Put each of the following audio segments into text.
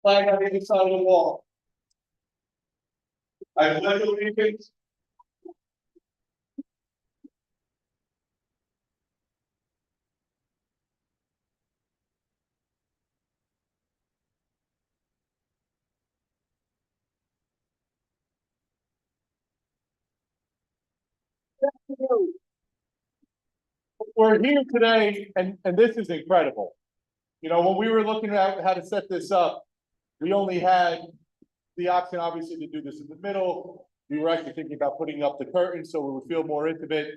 Flag on the other side of the wall. I pledge allegiance. We're here today, and this is incredible. You know, when we were looking at how to set this up, we only had the option, obviously, to do this in the middle. We were actually thinking about putting up the curtains so we would feel more intimate.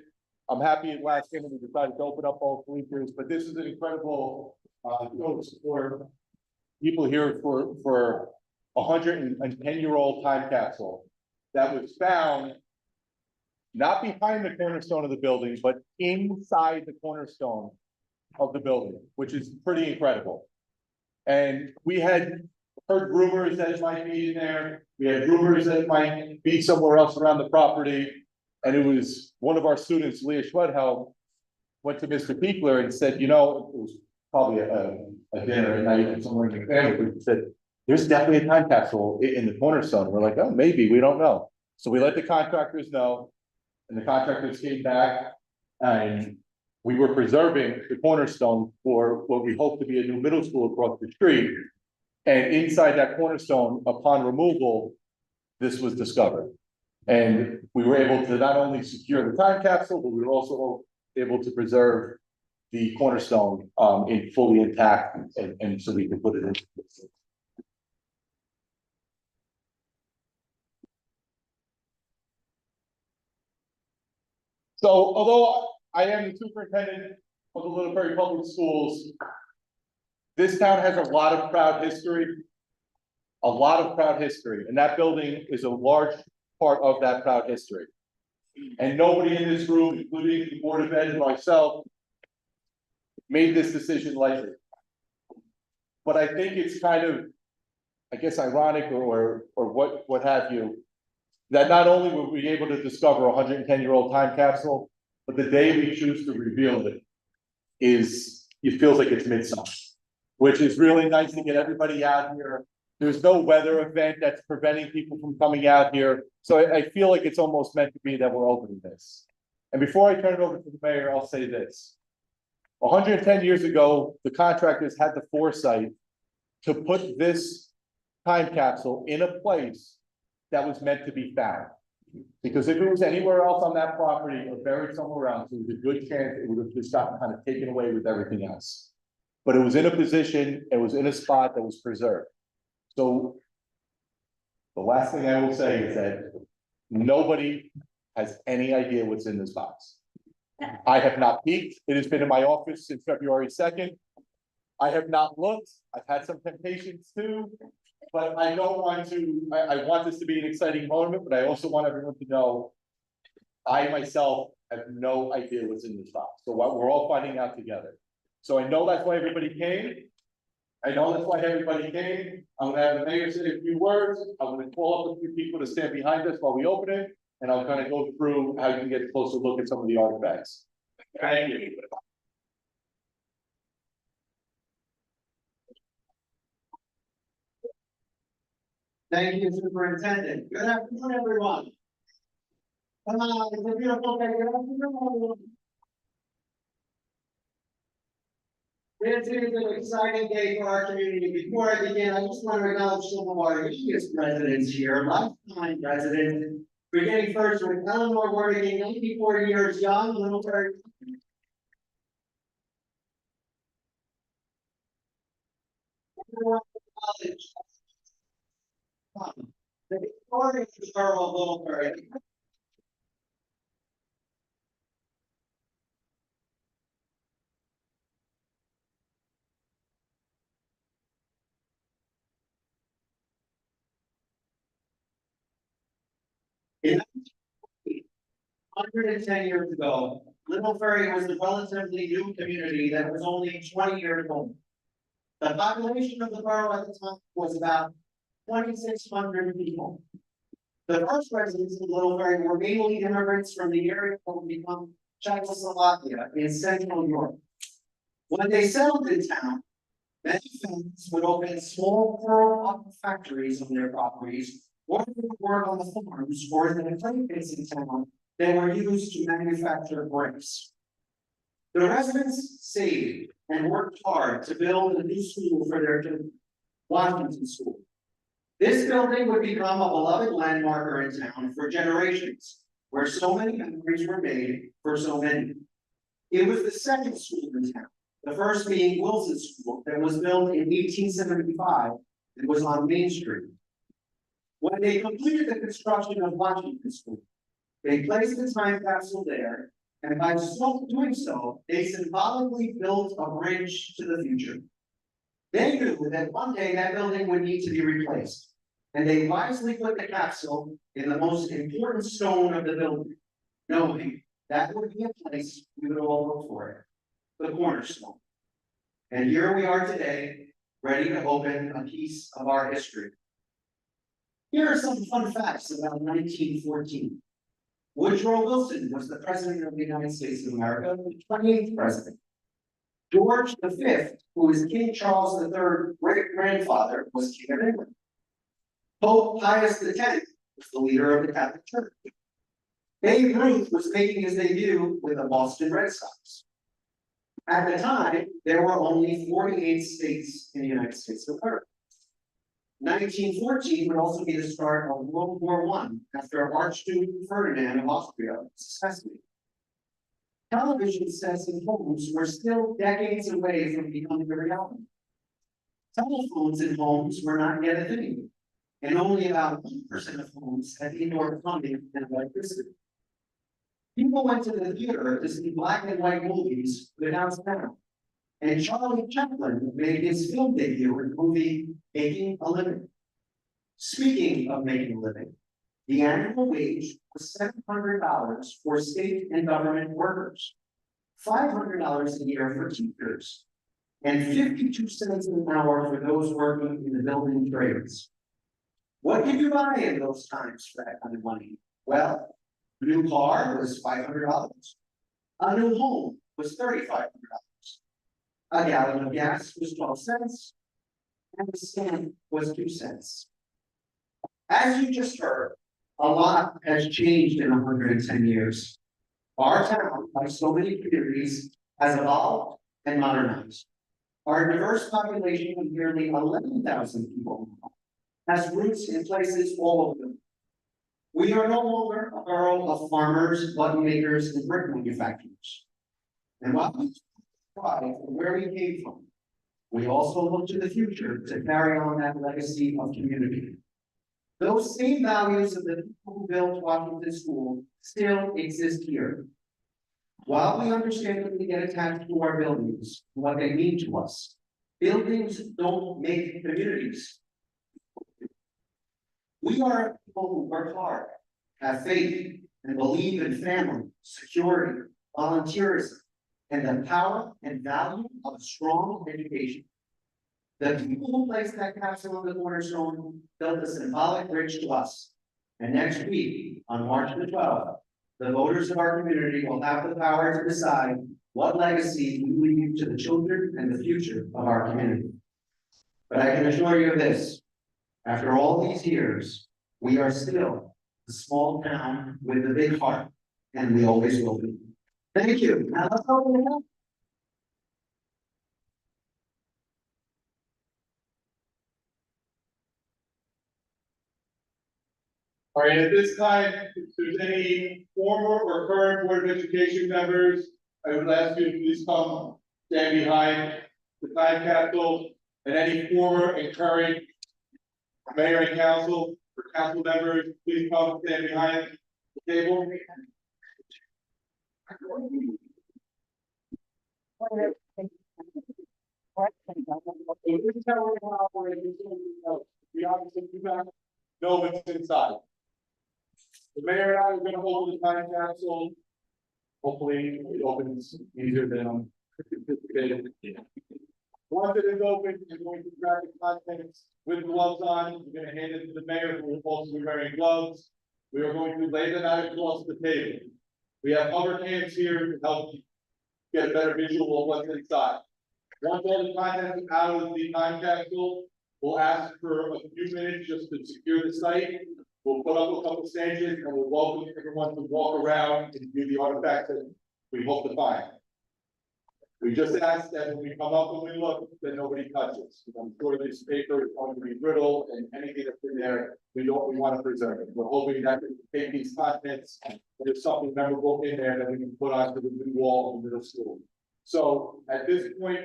I'm happy at last minute we decided to open up all bleachers, but this is an incredible for people here for 110-year-old time capsule that was found not behind the cornerstone of the building, but inside the cornerstone of the building, which is pretty incredible. And we had heard rumors that it might be in there. We had rumors that it might be somewhere else around the property. And it was one of our students, Leah Schwedhelm, went to Mr. Piekler and said, you know, it was probably a dinner at night and somewhere in the family, but said, there's definitely a time capsule in the cornerstone. We're like, oh, maybe, we don't know. So we let the contractors know, and the contractors came back, and we were preserving the cornerstone for what we hope to be a new middle school across the street. And inside that cornerstone, upon removal, this was discovered. And we were able to not only secure the time capsule, but we were also able to preserve the cornerstone in fully intact, and so we can put it in. So although I am the superintendent of the Little Ferry Public Schools, this town has a lot of proud history. A lot of proud history, and that building is a large part of that proud history. And nobody in this room, including the Board of Ed and myself, made this decision lightly. But I think it's kind of, I guess, ironic or what have you, that not only were we able to discover a 110-year-old time capsule, but the day we choose to reveal it feels like it's midsummer, which is really nice to get everybody out here. There's no weather event that's preventing people from coming out here. So I feel like it's almost meant to be that we're opening this. And before I turn it over to the mayor, I'll say this. 110 years ago, the contractors had the foresight to put this time capsule in a place that was meant to be found. Because if it was anywhere else on that property or buried somewhere else, there was a good chance it would have just gotten kind of taken away with everything else. But it was in a position, it was in a spot that was preserved. So the last thing I will say is that nobody has any idea what's in this box. I have not peeked. It has been in my office since February 2nd. I have not looked. I've had some temptations too, but I don't want to, I want this to be an exciting moment, but I also want everyone to know I myself have no idea what's in this box. So we're all finding out together. So I know that's why everybody came. I'm gonna have the mayor say a few words. I'm gonna call up a few people to stand behind us while we open it, and I'm gonna go through how you can get a closer look at some of the artifacts. Thank you. Thank you, Superintendent. Good afternoon, everyone. Come on, it's a beautiful day. Good afternoon. This is an exciting day for our community. Before I begin, I just want to acknowledge some of our youngest residents here, lifetime residents. Beginning first with Eleanor Worthing, 94 years young, Little Ferry. The Victorian Earl of Little Ferry. In 110 years ago, Little Ferry was a relatively new community that was only 20 years old. The population of the borough at the time was about 2,600 people. The first residents of Little Ferry were mainly immigrants from the area that would become Czechoslovakia in Central Europe. When they settled in town, Many families would open small pearl factories on their properties, or they would work on the farms or in the clay pits in town that were used to manufacture bricks. The residents saved and worked hard to build a new school for their children, Washington School. This building would become a beloved landmark in town for generations, where so many memories were made for so many. It was the second school in town, the first being Wilson School, that was built in 1875 and was on Main Street. When they completed the construction of Washington School, they placed the time capsule there, and by doing so, they symbolically built a bridge to the future. They knew that one day that building would need to be replaced, and they wisely put the capsule in the most important stone of the building, knowing that would be a place we would all look for it, the cornerstone. And here we are today, ready to open a piece of our history. Here are some fun facts about 1914. Woodrow Wilson was the President of the United States of America, the 28th President. George V, who was King Charles III great-grandfather, was King of England. Pope Pius X was the leader of the Catholic Church. Babe Ruth was making his debut with the Boston Red Sox. At the time, there were only 48 states in the United States of America. 1914 would also be the start of World War I after Archduke Ferdinand of Austria was assassinated. Television sets in homes were still decades away from becoming a reality. Telephones in homes were not yet a thing, and only about 1% of homes had indoor plumbing and electricity. People went to the theater to see black and white movies without sound, and Charlie Chaplin made his film debut in the movie Making a Living. Speaking of making a living, the annual wage was $700 for state and government workers, $500 a year for teachers, and 52 cents an hour for those working in the building trades. What could you buy in those times for that kind of money? Well, a new car was $500. A new home was $3,500. A gallon of gas was 12 cents, and a stamp was 2 cents. As you just heard, a lot has changed in 110 years. Our town, like so many communities, has evolved and modernized. Our diverse population of nearly 11,000 people has roots in places all over them. We are no longer a borough of farmers, button makers, and brick manufacturers. And while we pride from where we came from, we also look to the future to carry on that legacy of community. Those same values of the people who built Washington School still exist here. While we understandably get attached to our buildings, and what they mean to us, buildings don't make communities. We are people who work hard, have faith, and believe in family, security, volunteerism, and the power and value of a strong education. The people who placed that capsule on the cornerstone built a symbolic bridge to us. And next week, on March the 12th, the voters of our community will have the power to decide what legacy we leave to the children and the future of our community. But I can assure you of this, after all these years, we are still a small town with a big heart, and we always will be. Thank you. Now let's open it up. All right, at this time, if there's any former or current Board of Education members, I would ask you to please come stand behind the time capsule, and any former and current mayor and council or council members, please come stand behind the table. We obviously do not know what's inside. The mayor and I are going to hold the time capsule. Hopefully it opens easier than anticipated. Once it is open, you're going to grab the contents with gloves on. You're going to hand it to the mayor, who will also be wearing gloves. We are going to lay them out across the table. We have hover cams here to help you get a better visual of what's inside. Once all the content is out of the time capsule, we'll ask for a few minutes just to secure the site. We'll put up a couple stages and we'll welcome everyone to walk around and view the artifacts that we hope to find. We just ask that when we come up and we look, that nobody touches. I'm sure this paper is going to be brittle and anything that's in there, we want to preserve it. We're hoping that we can take these contents, and there's something memorable in there that we can put onto the new wall of the middle school. So at this point,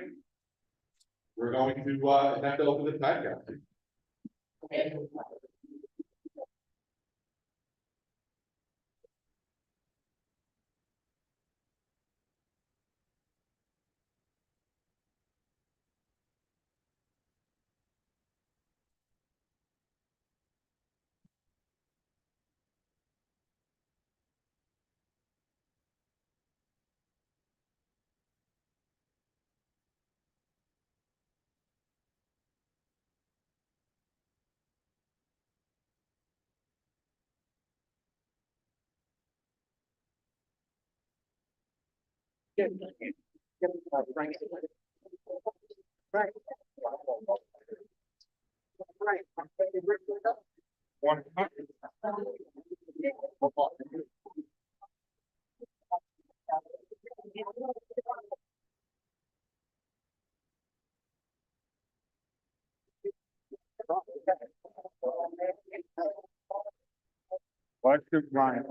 we're going to attempt to open the time capsule. What's the Ryan?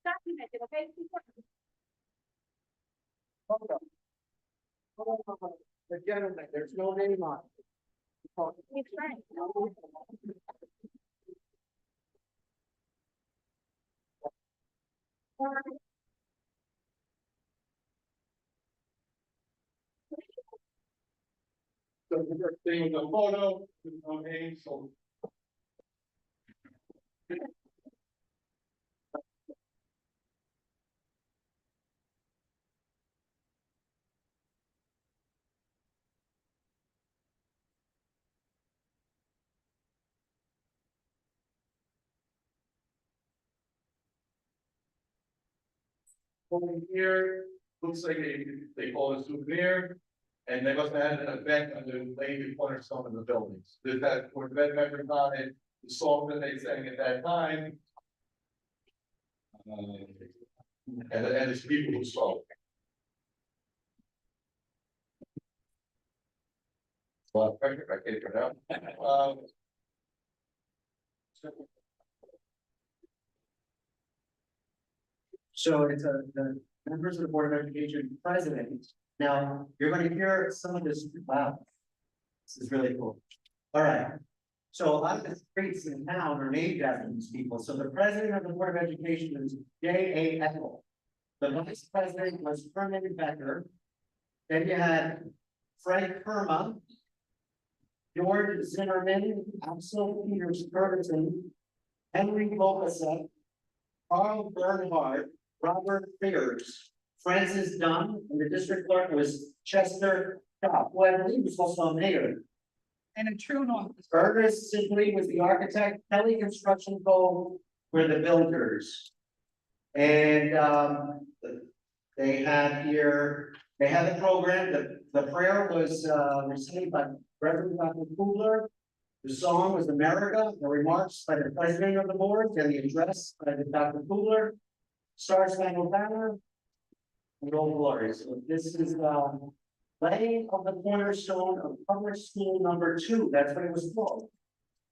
Documented, okay? Hold on. The gentleman, there's no name on it. It's fine. So the first thing is a photo, with no name, so. Over here, looks like they call it a souvenir, and they must have had an event under laying the cornerstone of the buildings. This has for event members on it, the song that they sang at that time. And it's people who spoke. Well, I can't pronounce. So it's the members of the Board of Education president. Now, you're going to hear some of this. Wow. This is really cool. All right. So a lot of the streets in town are named after these people. So the president of the Board of Education is J. A. Eckel. The vice president was Herman Becker. Then you had Frank Kerma, George Zimmerman, Axel Peters Ferguson, Henry Volkasek, Carl Bernhardt, Robert Fears, Francis Dunn, and the district clerk was Chester Kopp, who I believe was also a mayor. And a true north. Ernest Sibley was the architect, Kelly Construction Co. were the builders. And they had here, they had the program, the prayer was received by Reverend Dr. Kugler. The song was America, the remarks by the president of the board, and the address by the Dr. Kugler. Star Spangled Banner. Little glory, so this is, laying of the cornerstone of public school number 2, that's what it was called.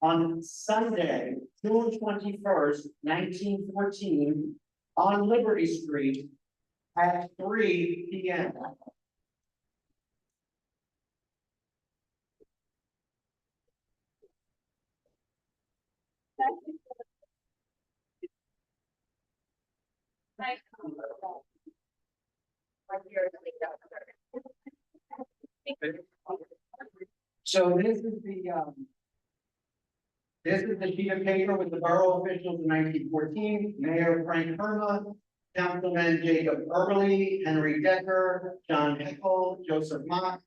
On Sunday, June 21st, 1914, on Liberty Street at 3 p.m. So this is the sheet of paper with the borough officials in 1914, Mayor Frank Herma, Councilman Jacob Early, Henry Decker, John Hickel, Joseph Mott,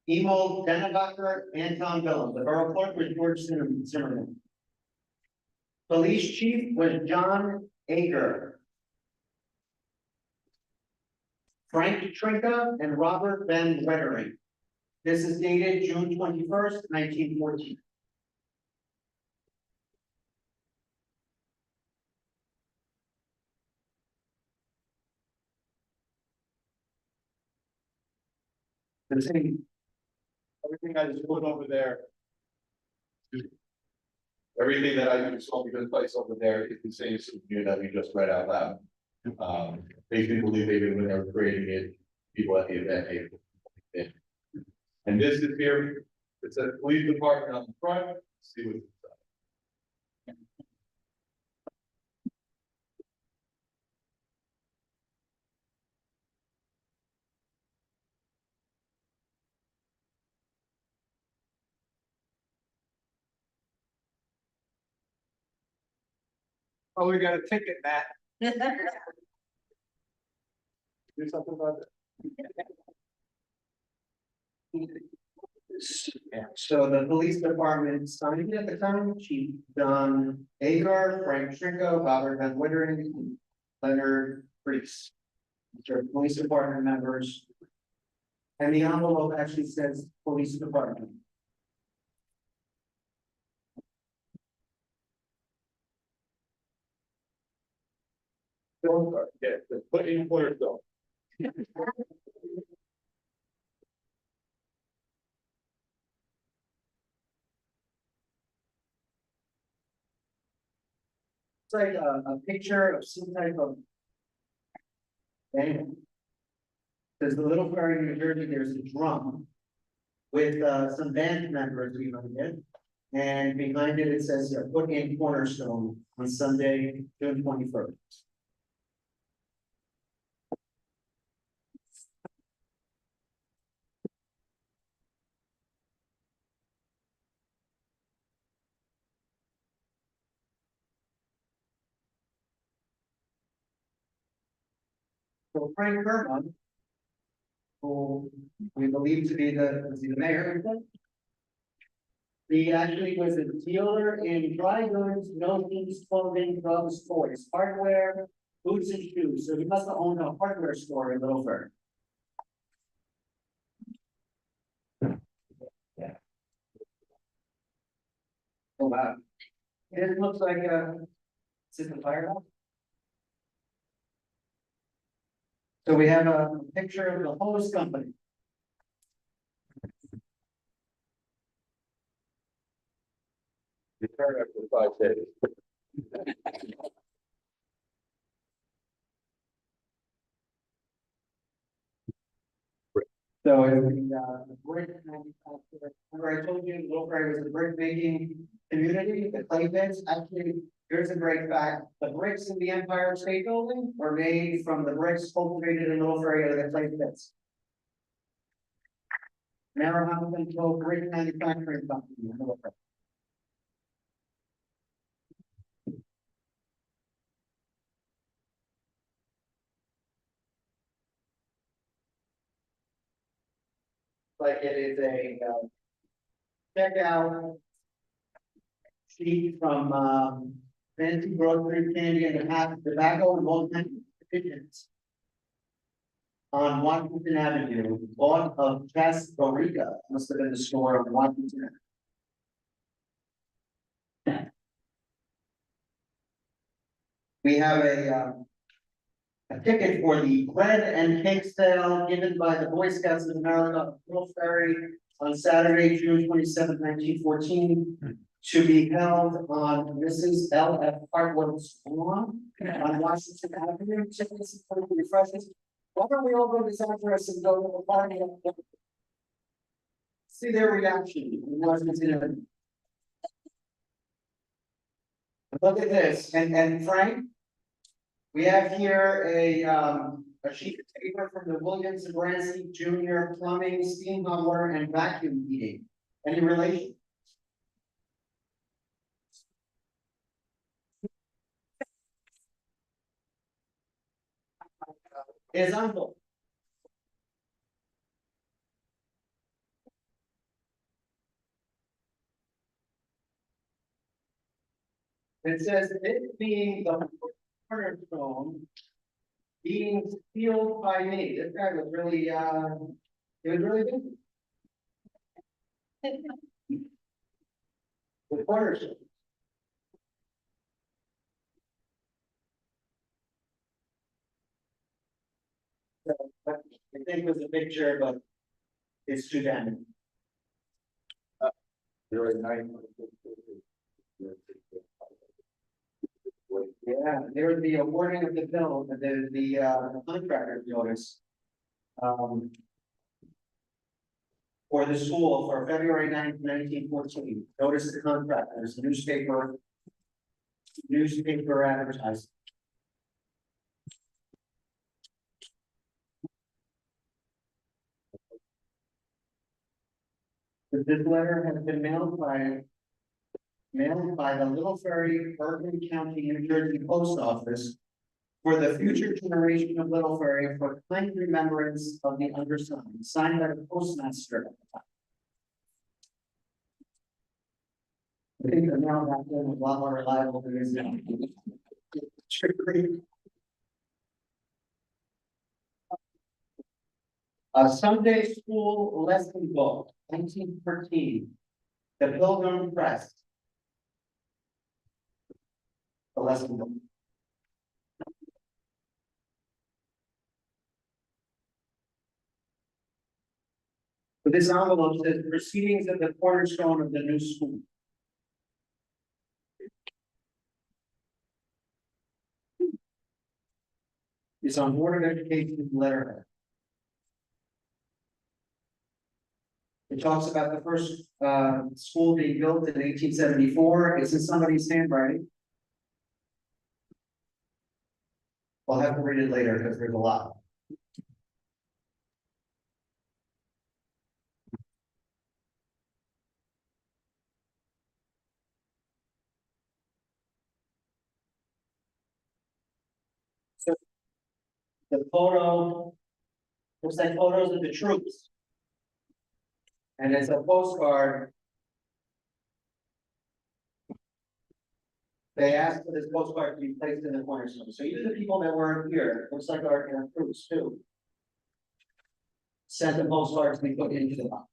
Emil Dennebacher, Anton Villum. The borough clerk was George Zimmerman. Police chief was John Ager. Frank Trinka and Robert Van Wettering. This is dated June 21st, 1914. The same. Everything I just put over there. Everything that I just told you to place over there is the same souvenir that we just read out loud. They do believe they did when they were creating it, people at the event made it. And this is here, it says police department on the front, see what. Oh, we got a ticket, Matt. Do something about it. So the police department signed it at the time, Chief John Agar, Frank Trinko, Robert Van Wittering, Leonard Priest. Which are police department members. And the envelope actually says police department. Yeah, put in cornerstone. It's like a picture of some type of. Band. There's the Little Ferry, New Jersey, there's a drum. With some band members behind it. And behind it, it says, put in cornerstone on Sunday, June 21st. So Frank Herman, who we believe to be was he the mayor? He actually was a dealer in dry goods, notions, clothing, drugs, toys, hardware, boots and shoes. So he must have owned a hardware store in Little Ferry. Yeah. Oh, wow. It looks like is it the firehouse? So we have a picture of the hose company. Return after 5 days. So the brick manufacturer, remember I told you Little Ferry was the brick making community, the clay pits, actually, here's a great fact. The bricks in the Empire State Building were made from the bricks cultivated in Little Ferry out of the clay pits. Narrow Hamilton Toll Brick Manufacturing Company in Little Ferry. Like it is a checkout sheet from fancy grocery, candy, and tobacco and all kinds of petitions. On Washington Avenue, bought of Tess Borica, must have been the store on Washington. We have a a ticket for the bread and cake sale given by the Boy Scouts of America of Little Ferry on Saturday, June 27, 1914, to be held on Mrs. L. F. Hartwell's lawn on Washington Avenue. Tickets for the refreshments. Why don't we all go to this address and go to the party? See their reaction in Washington. Look at this, and Frank. We have here a sheet of paper from the Williams and Brancy Junior Plumbing, Steam Hot Water and Vacuum Heating. Any relation? His uncle. It says it being the cornerstone being sealed by me. This guy was really, he was really good. The cornerstone. So, what I think was a picture, but it's too damaging. There is nine. Yeah, there's the awarding of the bill, the contractor's notice. For the school for February 9th, 1914, notice the contractors, newspaper advertising. This letter has been mailed by the Little Ferry, Bergen County, New Jersey Post Office for the future generation of Little Ferry for kind remembrance of the undersigned, signed by the postmaster. I think the mail back then was a lot more reliable than it is now. A Sunday school lesson book, 1913. The Pilgrim Press. The lesson book. But this envelope says proceedings of the cornerstone of the new school. It's on Board of Education letterhead. It talks about the first school being built in 1874. It's in somebody's handwriting. We'll have to read it later because there's a lot. So the photo looks like photos of the troops. And it's a postcard. They asked for this postcard to be placed in the cornerstone. So even the people that weren't here, looks like our troops too, sent the postcard to be put into the box.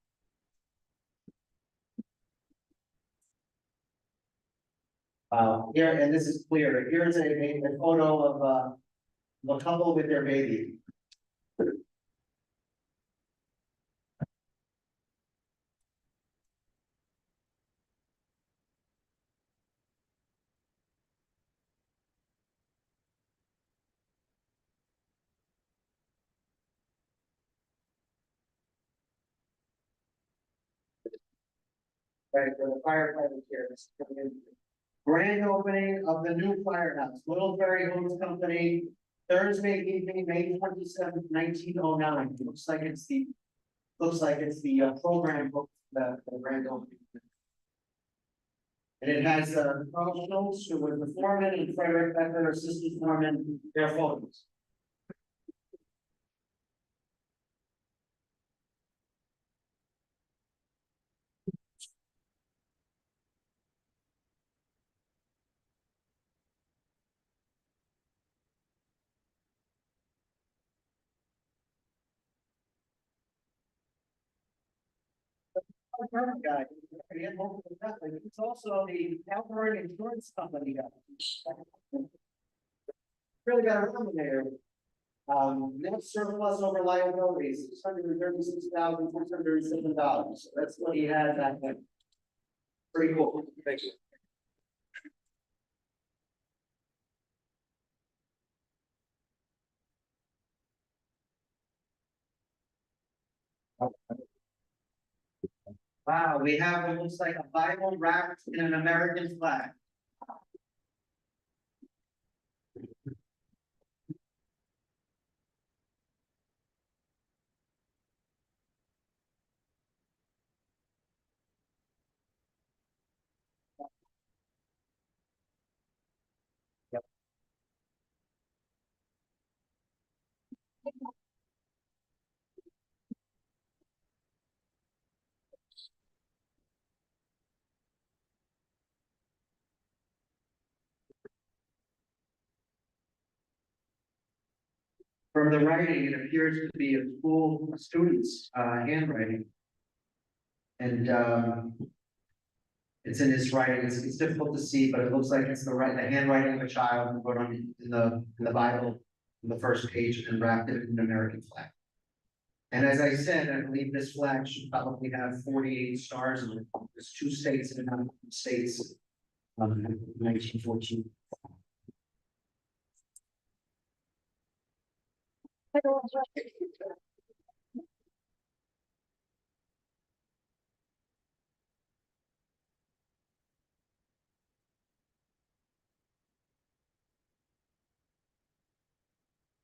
Here, and this is clear. Here's a photo of a couple with their baby. Right, for the firefighters here. This is coming in. Grand opening of the new firehouse, Little Ferry Homes Company, Thursday evening, May 27th, 1909. Looks like it's the program book, the grand opening. And it has Carl Schultz, who was the foreman, and Frederick Becker, assistant foreman, their photos. Guy, it's also the Calvary Insurance Company guy. Really got a room there. Net surplus over liabilities, $636,607. So that's what he has at that. Pretty cool. Thank you. Wow, we have what looks like a Bible wrapped in an American flag. From the writing, it appears to be a school student's handwriting. And it's in his writing, it's difficult to see, but it looks like it's the handwriting of a child who wrote on in the Bible, on the first page, and wrapped it in an American flag. And as I said, I believe this flag should probably have 48 stars on it. There's 2 states and another states. 1914.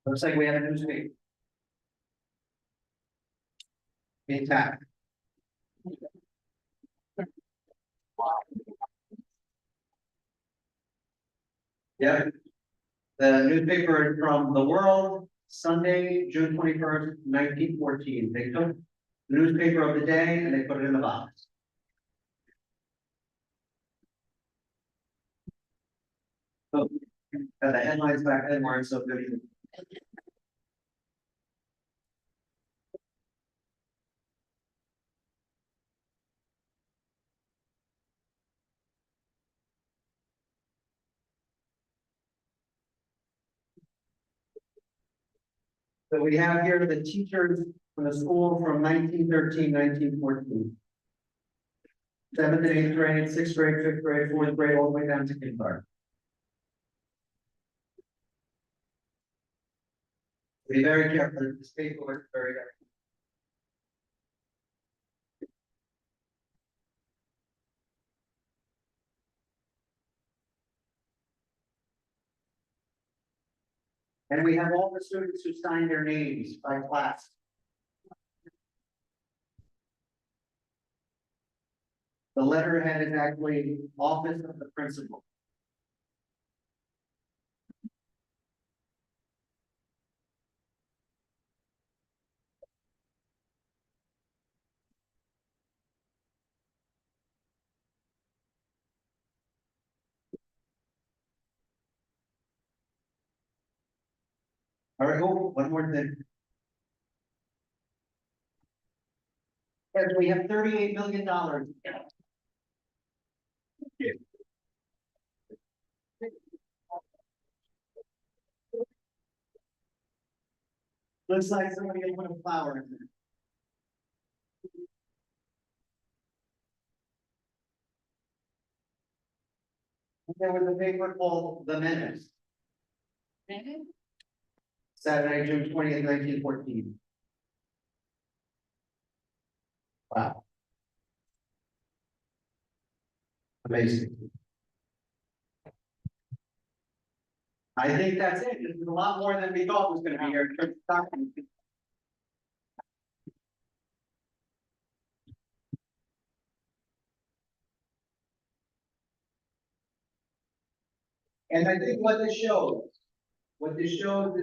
Looks like we have a newspaper. Intact. Yeah. The newspaper is from The World, Sunday, June 21st, 1914. They took the newspaper of the day and they put it in the box. So, the headlines back then weren't so good either. So we have here the teachers from the school from 1913, 1914. 7th and 8th grade, 6th grade, 5th grade, 4th grade, all the way down to kindergarten. Be very careful, this paperwork is very careful. And we have all the students who signed their names by class. The letterhead is actually office of the principal. All right, oh, one more thing. Yes, we have $38 million. Looks like somebody put a flower in there. There was a paper called The Menace. Saturday, June 20th, 1914. Wow. Amazing. I think that's it. This is a lot more than we thought was gonna be here. And I think what this shows is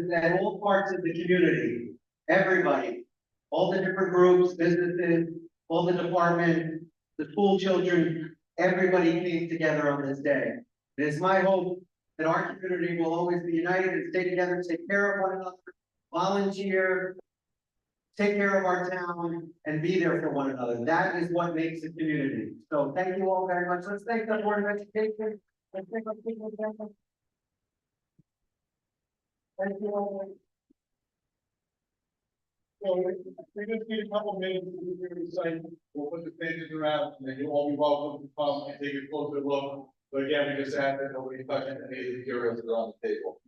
that all parts of the community, everybody, all the different groups, businesses, all the departments, the school children, everybody came together on this day. It is my hope that our community will always be united and stay together, take care of one another, volunteer, take care of our town, and be there for one another. That is what makes a community. So thank you all very much. Let's thank the Board of Education. Let's thank our people. Thank you all. So we just need a couple minutes to do the site, we'll put the pages around, and then you'll all be welcome to come and take a closer look. But again, we just ask that nobody touch any of the materials that are on the table.